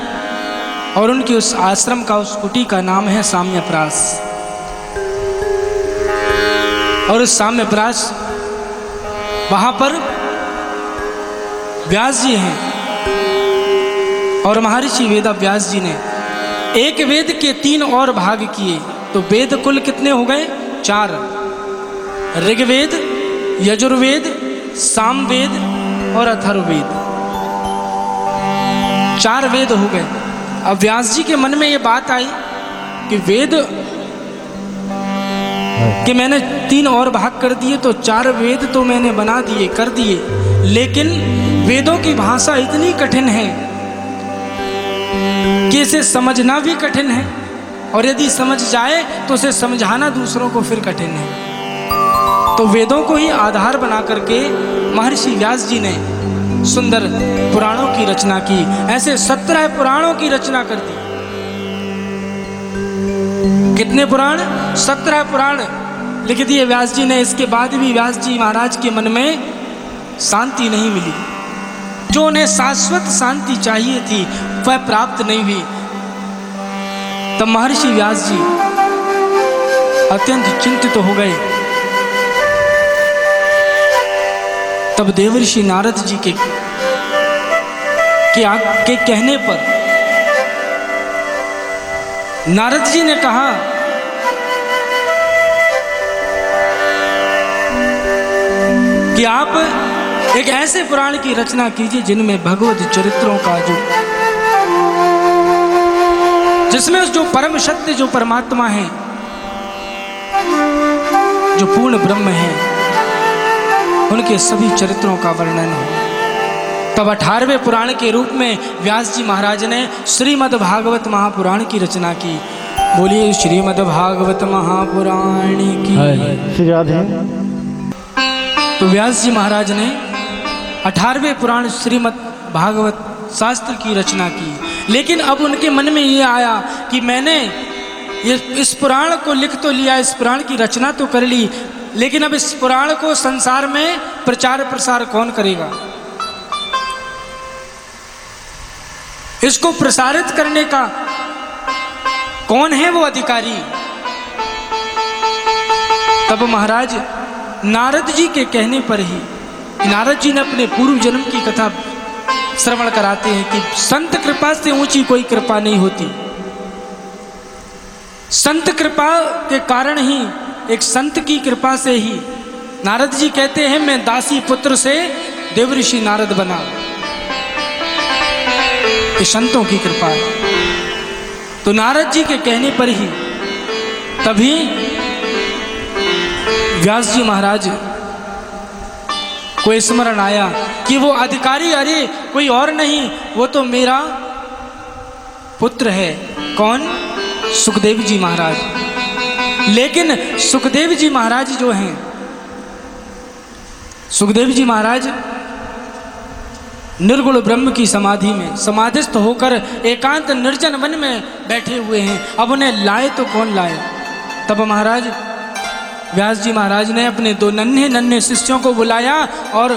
और उनकी उस आश्रम का, उस कुटी का नाम है साम्यप्रास। और उस साम्यप्रास, वहां पर व्यास जी हैं और महर्षि वेदव्यास जी ने एक वेद के 3 और भाग किए, तो वेद कुल कितने हो गए? 4। ऋग्वेद, यजुर्वेद, सामवेद और अथर्ववेद, 4 वेद हो गए। अब व्यास जी के मन में ये बात आई कि वेद कि मैंने 3 और भाग कर दिए, तो 4 वेद तो मैंने बना दिए, कर दिए, लेकिन वेदों की भाषा इतनी कठिन है कि इसे समझना भी कठिन है और यदि समझ जाए तो उसे समझाना दूसरों को फिर कठिन है। तो वेदों को ही आधार बना करके महर्षि व्यास जी ने सुंदर पुराणों की रचना की। ऐसे 17 पुराणों की रचना कर दी। कितने पुराण? 17 पुराण लिख दिए व्यास जी ने। इसके बाद भी व्यास जी महाराज के मन में शांति नहीं मिली। जो उन्हें शाश्वत शांति चाहिए थी वह प्राप्त नहीं हुई। तब महर्षि व्यास जी अत्यंत चिंतित हो गए। तब देवर्षि नारद जी के कहने पर नारद जी ने कहा कि आप एक ऐसे पुराण की रचना कीजिए जिनमें भगवत चरित्रों का जिसमें जो परम सत्य, जो परमात्मा है, जो पूर्ण ब्रह्म है, उनके सभी चरित्रों का वर्णन हो। तब 18वें पुराण के रूप में व्यास जी महाराज ने श्रीमद् भागवत महापुराण की रचना की। बोलिए श्रीमद् भागवत महापुराण की। श्री राधे। तो व्यास जी महाराज ने 18वें पुराण श्रीमद् भागवत शास्त्र की रचना की। लेकिन अब उनके मन में ये आया कि मैंने इस पुराण को लिख तो लिया, इस पुराण की रचना तो कर ली, लेकिन अब इस पुराण को संसार में प्रचार प्रसार कौन करेगा? इसको प्रसारित करने का कौन है वो अधिकारी? तब महाराज नारद जी के कहने पर ही, नारद जी ने अपने पूर्व जन्म की कथा श्रवण कराते हैं कि संत कृपा से ऊंची कोई कृपा नहीं होती। संत कृपा के कारण ही, एक संत की कृपा से ही, नारद जी कहते हैं मैं दासी पुत्र से देवऋषि नारद बना। ये संतों की कृपा है। तो नारद जी के कहने पर ही तभी व्यास जी महाराज को स्मरण आया कि वो अधिकारी अरे कोई और नहीं, वो तो मेरा पुत्र है। कौन? सुखदेव जी महाराज। लेकिन सुखदेव जी महाराज जो हैं, सुखदेव जी महाराज निर्गुण ब्रह्म की समाधि में समाधिस्थ होकर एकांत निर्जन वन में बैठे हुए हैं। अब उन्हें लाए तो कौन लाए? तब महाराज व्यास जी महाराज ने अपने 2 नन्हे नन्हे शिष्यों को बुलाया और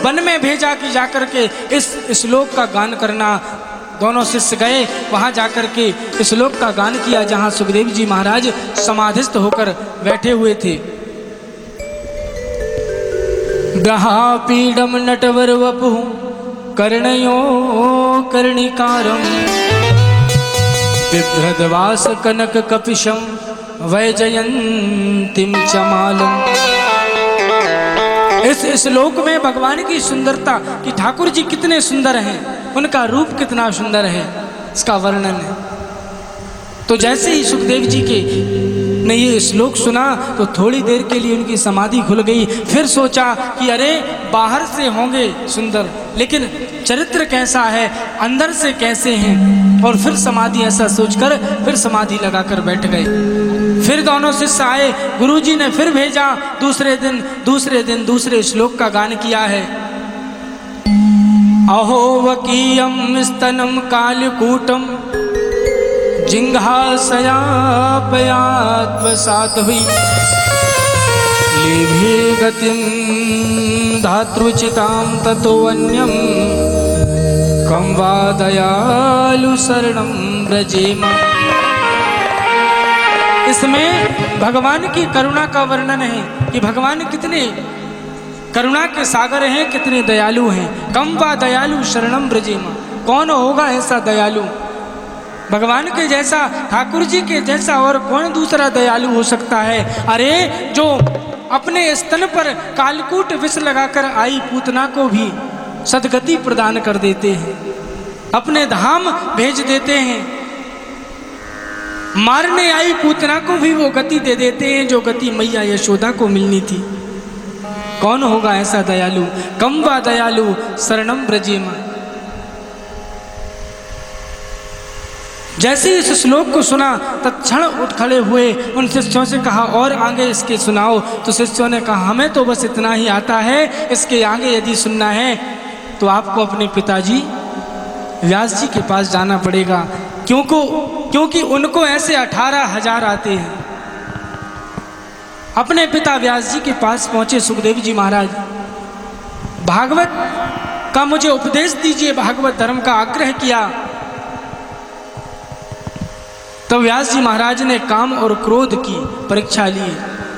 वन में भेजा कि जाकर के इस श्लोक का गान करना। दोनों शिष्य गए, वहां जाकर के श्लोक का गान किया जहां सुखदेव जी महाराज समाधिस्थ होकर बैठे हुए थे। ग्रहापीडम नटवर वपु कर्णयो कर्णिकारम बिभ्रदवास कनक कपिशम वैजयंतीम चमालम। इस श्लोक में भगवान की सुंदरता कि ठाकुर जी कितने सुंदर हैं, उनका रूप कितना सुंदर है, इसका वर्णन है। तो जैसे ही सुखदेव जी के ने ये श्लोक सुना तो थोड़ी देर के लिए उनकी समाधि खुल गई। फिर सोचा कि अरे बाहर से होंगे सुंदर, लेकिन चरित्र कैसा है, अंदर से कैसे हैं, और फिर समाधि ऐसा सोचकर फिर समाधि लगाकर बैठ गए। फिर दोनों शिष्य आए, गुरुजी ने फिर भेजा। दूसरे दिन दूसरे श्लोक का गान किया है। अहो वकीयम स्तनम कालकूटम जिंघासयापयात्वसात हुई लेभे गतिम धातृचिताम ततोऽन्यम कम वा दयालु शरणम व्रजेम। इसमें भगवान की करुणा का वर्णन है कि भगवान कितने करुणा के सागर हैं, कितने दयालु हैं। कम वा दयालु शरणम व्रजेम। कौन होगा ऐसा दयालु? भगवान के जैसा, ठाकुर जी के जैसा और कौन दूसरा दयालु हो सकता है? अरे जो अपने स्तन पर कालकूट विष लगाकर आई पूतना को भी सदगति प्रदान कर देते हैं, अपने धाम भेज देते हैं, मारने आई पूतना को भी वो गति दे देते हैं जो गति मैया यशोदा को मिलनी थी। कौन होगा ऐसा दयालु? कम वा दयालु शरणम व्रजेम। जैसे ही इस श्लोक को सुना तत्क्षण उठ खड़े हुए, उन शिष्यों से कहा और आगे इसके सुनाओ। तो शिष्यों ने कहा हमें तो बस इतना ही आता है, इसके आगे यदि सुनना है तो आपको अपने पिताजी व्यास जी के पास जाना पड़ेगा, क्योंकि उनको ऐसे 18,000 आते हैं। अपने पिता व्यास जी के पास पहुंचे सुखदेव जी महाराज, भागवत का मुझे उपदेश दीजिए, भागवत धर्म का आग्रह किया। तो व्यास जी महाराज ने काम और क्रोध की परीक्षा ली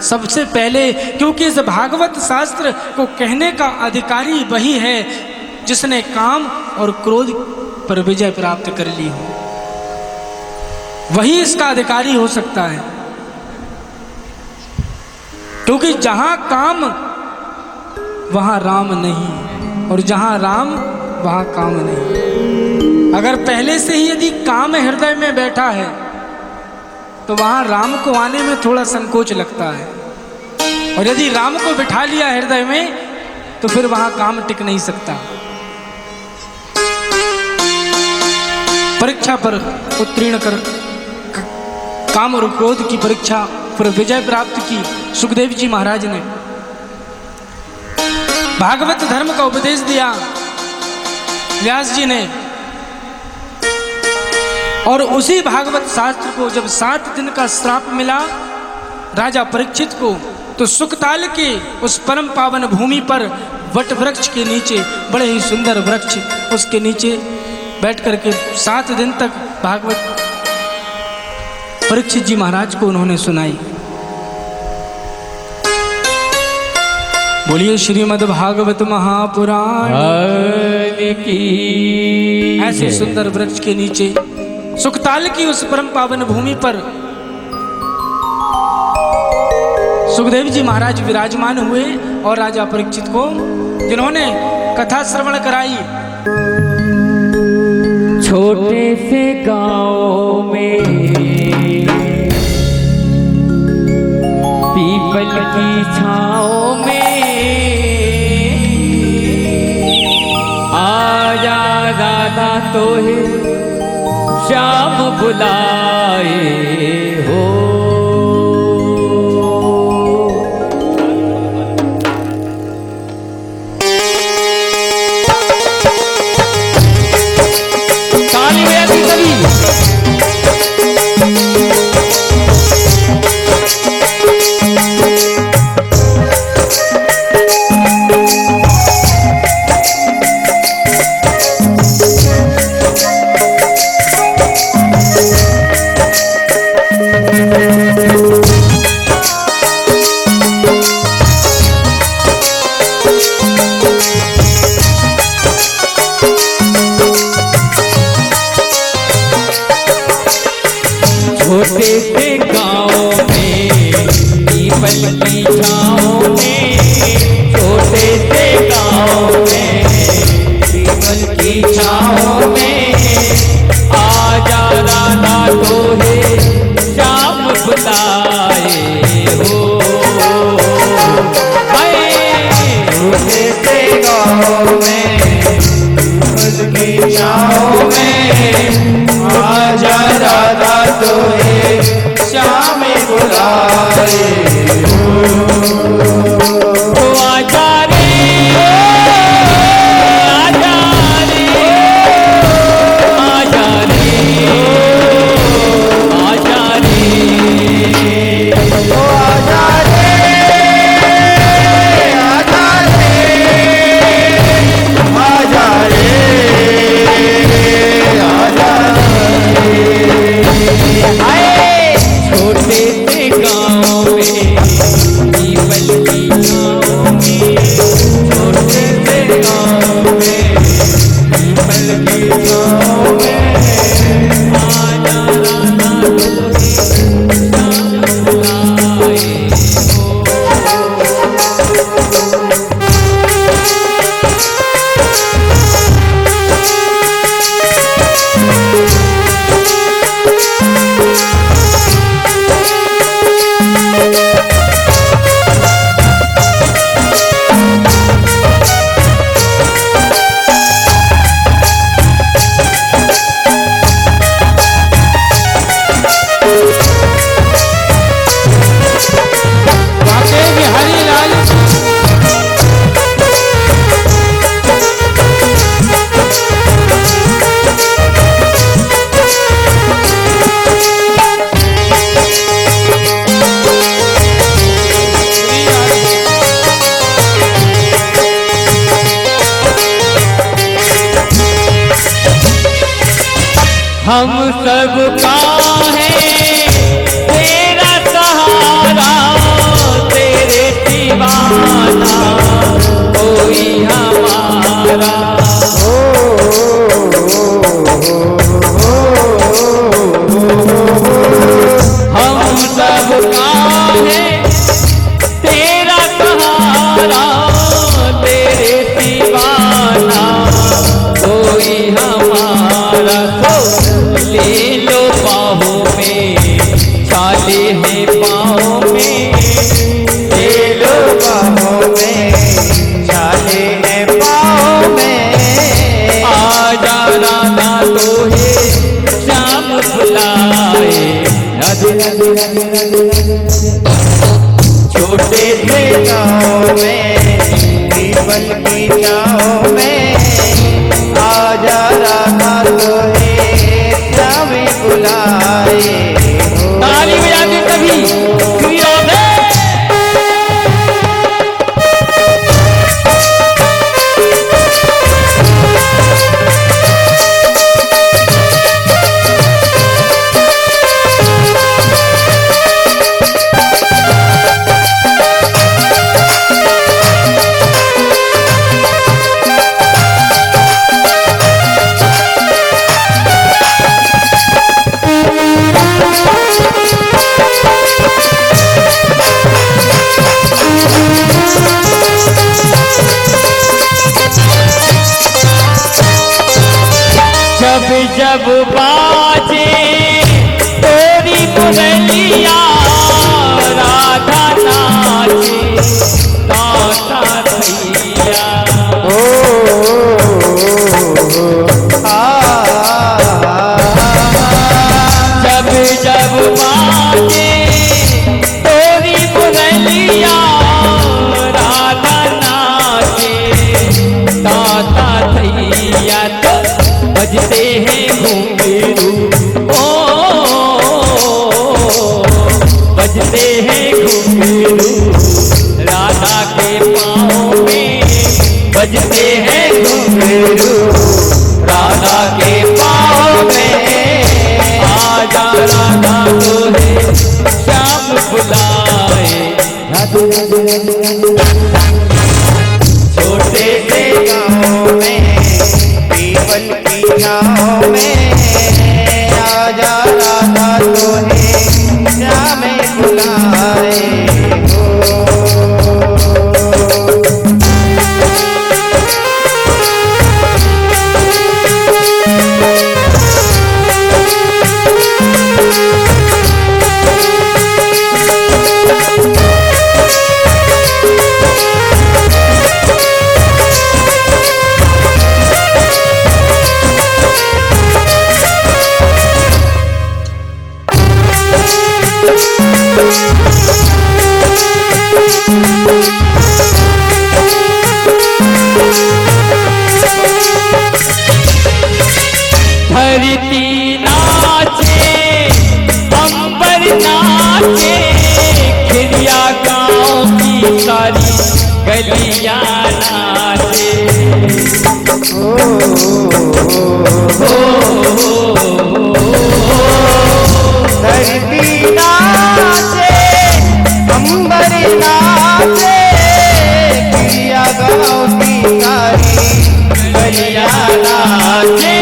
सबसे पहले, क्योंकि इस भागवत शास्त्र को कहने का अधिकारी वही है जिसने काम और क्रोध पर विजय प्राप्त कर ली हो, वही इसका अधिकारी हो सकता है। क्योंकि जहां काम वहां राम नहीं, और जहां राम वहां काम नहीं। अगर पहले से ही यदि काम हृदय में बैठा है तो वहां राम को आने में थोड़ा संकोच लगता है, और यदि राम को बिठा लिया हृदय में तो फिर वहां काम टिक नहीं सकता। परीक्षा पर उत्तीर्ण कर काम और क्रोध की परीक्षा पर विजय प्राप्त की सुखदेव जी महाराज ने, भागवत धर्म का उपदेश दिया व्यास जी ने। और उसी भागवत शास्त्र को जब 7 दिन का श्राप मिला राजा परीक्षित को, तो सुखताल के उस परम पावन भूमि पर वट वृक्ष के नीचे, बड़े ही सुंदर वृक्ष, उसके नीचे बैठ करके 7 दिन तक भागवत परीक्षित जी महाराज को उन्होंने सुनाई। बोलिए श्रीमद् भागवत महापुराण की। ऐसे सुंदर वृक्ष के नीचे सुखताल की उस परम पावन भूमि पर सुखदेव जी महाराज विराजमान हुए और राजा परीक्षित को, जिन्होंने कथा श्रवण कराई। छोटे से गांव में पीपल की छाँव में आजा राधा तो है श्याम बुलाए हो। ताली बजाती सभी। छोटे से गाँव में पीपल की छाँव में, छोटे से गाँव में पीपल की छाँव में आजा राधा तो है श्याम बुलाए हो। छोटे से गाँव में पीपल की छाँव में आजा राधा तो है श्याम बुलाए तो आजा रे, आजा रे, आजा रे, आजा रे, ओ आजा रे, आजा रे, आजा रे। हम सब का है तेरा सहारा, तेरे दीवाना कोई हमारा। हम सब का है तेरा सहारा, तेरे दीवाना कोई हमारा। तो ले लो बाहों में, छाले हैं पाँव में, ले लो बाहों में, छाले हैं पाँव में। आजा राधा तो है श्याम बुलाए। छोटे से गाँव में, पीपल की छाँव में, आजा राधा तोहे श्याम बुलाए। ताली बजाते सभी श्री राधे। जब जब बाजे तोरी मुरलिया, राधा नाचे ताता थैया। जब जब बाजे तोरी मुरलिया, राधा नाचे ताता थैया। तो बजते हैं घुंघरू, ओ बजते हैं घुंघरू, राधा के पाँव में बजते हैं घुंघरू, राधा के पाँव में। आजा राधा तो है श्याम बुलाए। छोटे से गाँव में, पीपल की छाँव में, आजा राधा तोहे श्याम बुलाए। धरती नाचे, अंबर नाचे, खिरिया गाँव की सारी गलियां नाचे। धरती नाचे, अंबर नाचे, खिरिया गाँव की सारी गलियां नाचे।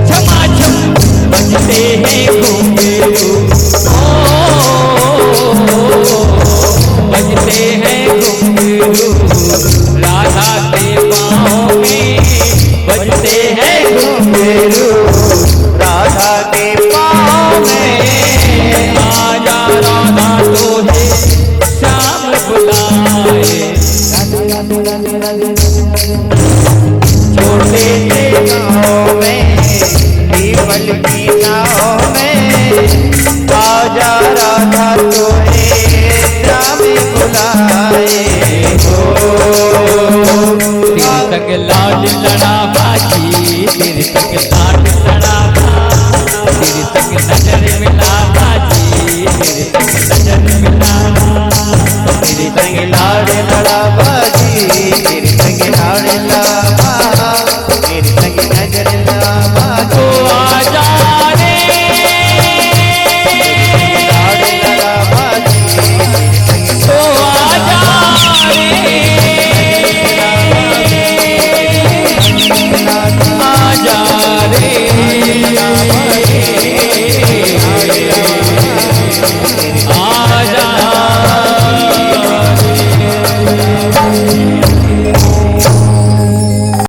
झमाझम बजते हैं घुंघरू, बजते हैं घुंघरू, राधा के पाँव में बजते हैं घुंघरू, राधा के पाँव में। आजा राधा तो है श्याम बुलाए। छोटे से गाँव में, पीपल की छाँव में, आजा राधा तोहे श्याम बुलाए। तेरे संग लाड लड़ा बाजी, तेरे संग लाड लड़ा बाजी, तेरे संग नजर मिला बाजी, तेरे संग नजर मिला, तेरे संग लाड लड़ा